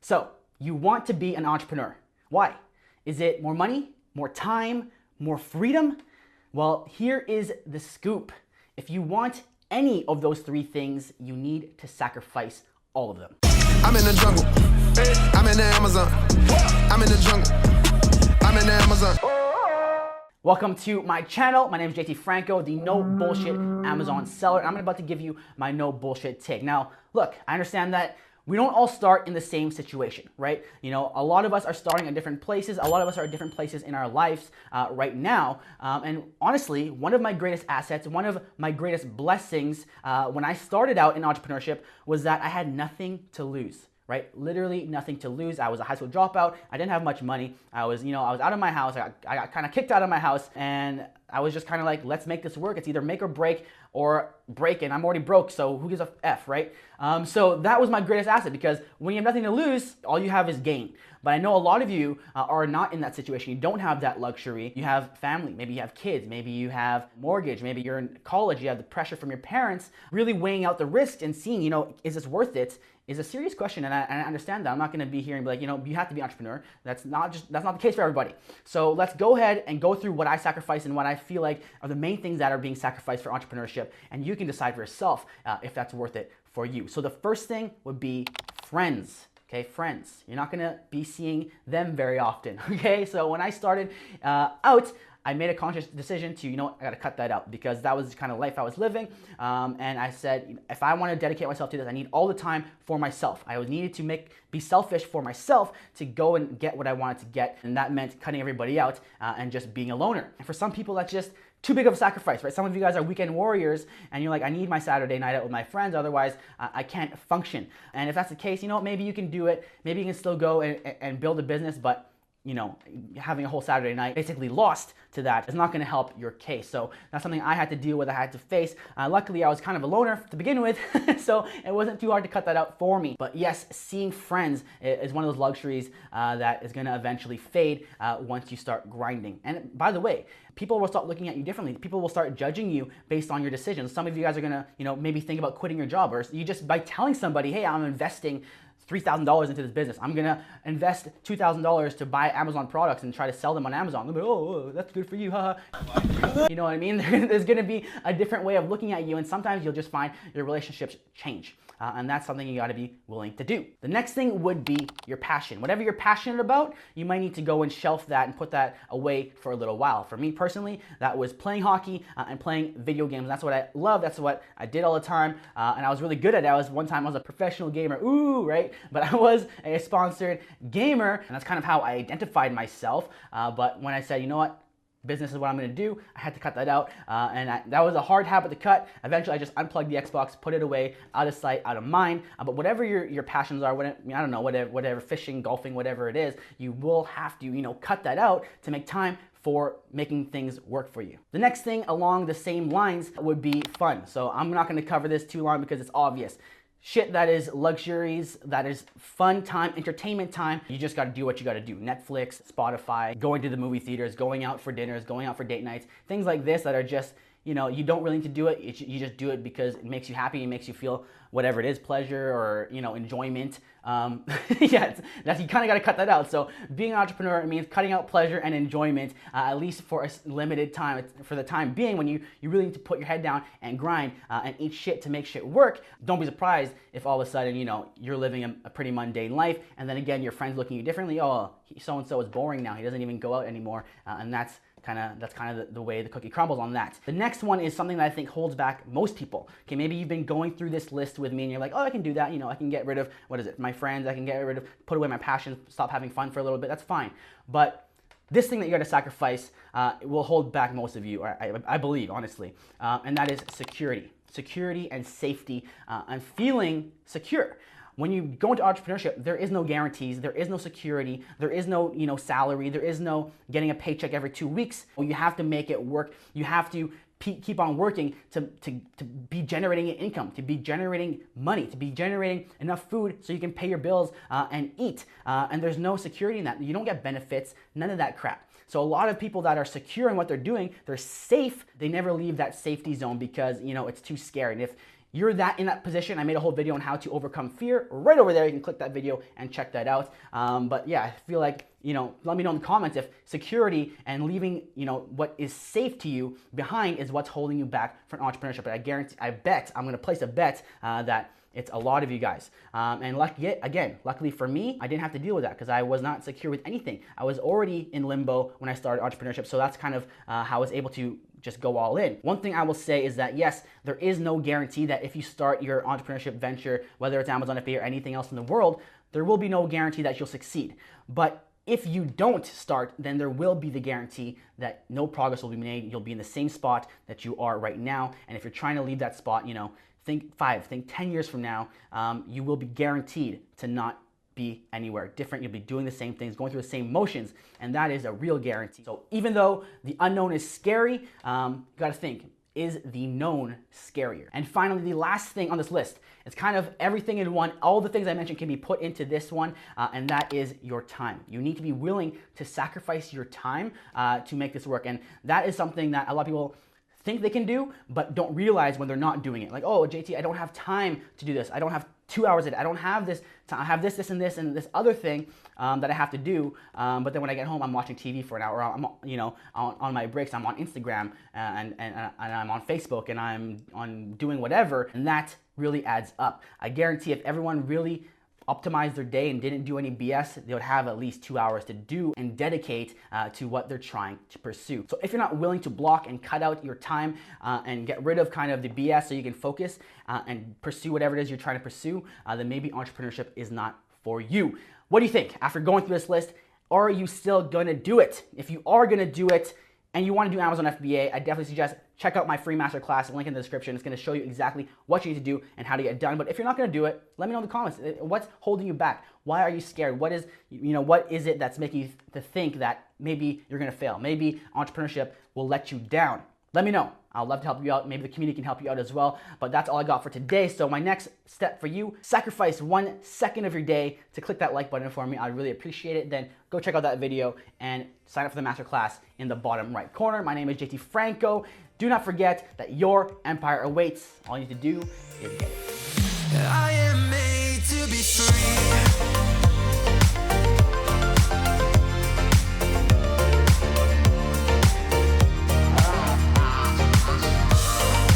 So you want to be an entrepreneur. Why? Is it more money, more time, more freedom? Well, here is the scoop. If you want any of those three things, you need to sacrifice all of them. I'm in the jungle. I'm in the Amazon. I'm in the jungle. I'm in the Amazon. Welcome to my channel. My name is JT Franco, the no bullshit Amazon seller. And I'm about to give you my no bullshit take. Now, look, I understand that we don't all start in the same situation, right? You know, a lot of us are starting at different places. A lot of us are at different places in our lives right now. And honestly, one of my greatest assets, one of my greatest blessings when I started out in entrepreneurship was that I had nothing to lose. Right? Literally nothing to lose. I was a high school dropout. I didn't have much money. I was out of my house. I got kind of kicked out of my house, and I was just kind of like, let's make this work. It's either make or break, or break, and I'm already broke, so who gives a F, right? So that was my greatest asset, because when you have nothing to lose, all you have is gain. But I know a lot of you are not in that situation. You don't have that luxury. You have family, maybe you have kids, maybe you have mortgage, maybe you're in college, you have the pressure from your parents, really weighing out the risks and seeing, is this worth it? Is a serious question, and I understand that. I'm not going to be here and be like, you have to be an entrepreneur. That's not the case for everybody. So let's go ahead and go through what I sacrifice and what I feel like are the main things that are being sacrificed for entrepreneurship, and you can decide for yourself if that's worth it for you. So the first thing would be friends. Okay, friends. You're not going to be seeing them very often. Okay, so when I started out, I made a conscious decision to, I got to cut that out, because that was the kind of life I was living. And I said, if I want to dedicate myself to this, I need all the time for myself. I needed to be selfish for myself to go and get what I wanted to get. And that meant cutting everybody out and just being a loner. And for some people, that's just too big of a sacrifice, right? Some of you guys are weekend warriors, and you're like, I need my Saturday night out with my friends, otherwise I can't function. And if that's the case, maybe you can do it. Maybe you can still go and build a business, but having a whole Saturday night basically lost to that is not going to help your case. So that's something I had to deal with, I had to face. Luckily, I was kind of a loner to begin with, so it wasn't too hard to cut that out for me. But yes, seeing friends is one of those luxuries that is going to eventually fade once you start grinding. And by the way, people will start looking at you differently. People will start judging you based on your decisions. Some of you guys are going to, maybe think about quitting your job, or you just by telling somebody, hey, I'm investing $3,000 into this business. I'm gonna invest $2,000 to buy Amazon products and try to sell them on Amazon. They'll be, oh, that's good for you, haha. You know what I mean? There's gonna be a different way of looking at you, and sometimes you'll just find your relationships change. And that's something you gotta be willing to do. The next thing would be your passion. Whatever you're passionate about, you might need to go and shelf that and put that away for a little while. For me personally, that was playing hockey and playing video games. That's what I love. That's what I did all the time. And I was really good at it. One time I was a professional gamer. Ooh, right? But I was a sponsored gamer, and that's kind of how I identified myself. But when I said, you know what? Business is what I'm going to do, I had to cut that out, that was a hard habit to cut. Eventually, I just unplugged the Xbox, put it away, out of sight, out of mind. But whatever your passions are, whatever, fishing, golfing, whatever it is, you will have to, cut that out to make time for making things work for you. The next thing along the same lines would be fun. So I'm not going to cover this too long because it's obvious. Shit that is luxuries, that is fun time, entertainment time. You just gotta do what you gotta do. Netflix, Spotify, going to the movie theaters, going out for dinners, going out for date nights, things like this that are just, you don't really need to do it. You just do it because it makes you happy, it makes you feel whatever it is, pleasure or, enjoyment. You kind of got to cut that out. So being an entrepreneur, it means cutting out pleasure and enjoyment, at least for a limited time. For the time being, when you really need to put your head down and grind and eat shit to make shit work. Don't be surprised if all of a sudden, you're living a pretty mundane life, and then again, your friends looking at you differently. Oh, so-and-so is boring now. He doesn't even go out anymore. And that's kind of the way the cookie crumbles on that. The next one is something that I think holds back most people. Okay, maybe you've been going through this list with me and you're like, oh, I can do that. I can get rid of, my friends. I can get rid of, put away my passion, stop having fun for a little bit. That's fine. But this thing that you got to sacrifice will hold back most of you, or I believe, honestly, and that is security. Security and safety and feeling secure. When you go into entrepreneurship, there is no guarantees, there is no security, there is no, salary, there is no getting a paycheck every 2 weeks. You have to make it work. You have to keep on working to be generating income, to be generating money, to be generating enough food so you can pay your bills and eat. And there's no security in that. You don't get benefits, none of that crap. So a lot of people that are secure in what they're doing, they're safe, they never leave that safety zone because, it's too scary. And you're in that position, I made a whole video on how to overcome fear right over there. You can click that video and check that out. But yeah, I feel like, let me know in the comments if security and leaving, what is safe to you behind is what's holding you back from entrepreneurship. But I'm gonna place a bet that it's a lot of you guys. And luckily for me, I didn't have to deal with that because I was not secure with anything. I was already in limbo when I started entrepreneurship. So that's kind of how I was able to just go all in. One thing I will say is that yes, there is no guarantee that if you start your entrepreneurship venture, whether it's Amazon FBA or anything else in the world, there will be no guarantee that you'll succeed. But if you don't start, then there will be the guarantee that no progress will be made. You'll be in the same spot that you are right now. And if you're trying to leave that spot, think 10 years from now, you will be guaranteed to not be anywhere different. You'll be doing the same things, going through the same motions, and that is a real guarantee. So even though the unknown is scary, you gotta think, is the known scarier? And finally, the last thing on this list, it's kind of everything in one. All the things I mentioned can be put into this one, and that is your time. You need to be willing to sacrifice your time to make this work. And that is something that a lot of people think they can do, but don't realize when they're not doing it. Like, oh, JT, I don't have time to do this. I don't have 2 hours a day. I don't have this time. I have this, and this other thing that I have to do. But then when I get home, I'm watching TV for an hour. I'm, on my breaks, I'm on Instagram and I'm on Facebook and I'm doing whatever. And that really adds up. I guarantee if everyone really optimized their day and didn't do any BS, they would have at least 2 hours to do and dedicate to what they're trying to pursue. So if you're not willing to block and cut out your time and get rid of kind of the BS so you can focus and pursue whatever it is you're trying to pursue, then maybe entrepreneurship is not for you. What do you think? After going through this list, are you still gonna do it? If you are gonna do it, and you want to do Amazon FBA, I definitely suggest check out my free masterclass, link in the description. It's going to show you exactly what you need to do and how to get it done. But if you're not going to do it, let me know in the comments. What's holding you back? Why are you scared? What is it that's making you to think that maybe you're going to fail? Maybe entrepreneurship will let you down. Let me know. I'd love to help you out. Maybe the community can help you out as well. But that's all I got for today. So my next step for you, sacrifice 1 second of your day to click that like button for me. I'd really appreciate it. Then go check out that video and sign up for the masterclass in the bottom right corner. My name is JT Franco. Do not forget that your empire awaits. All you need to do is get it. I am made to be free.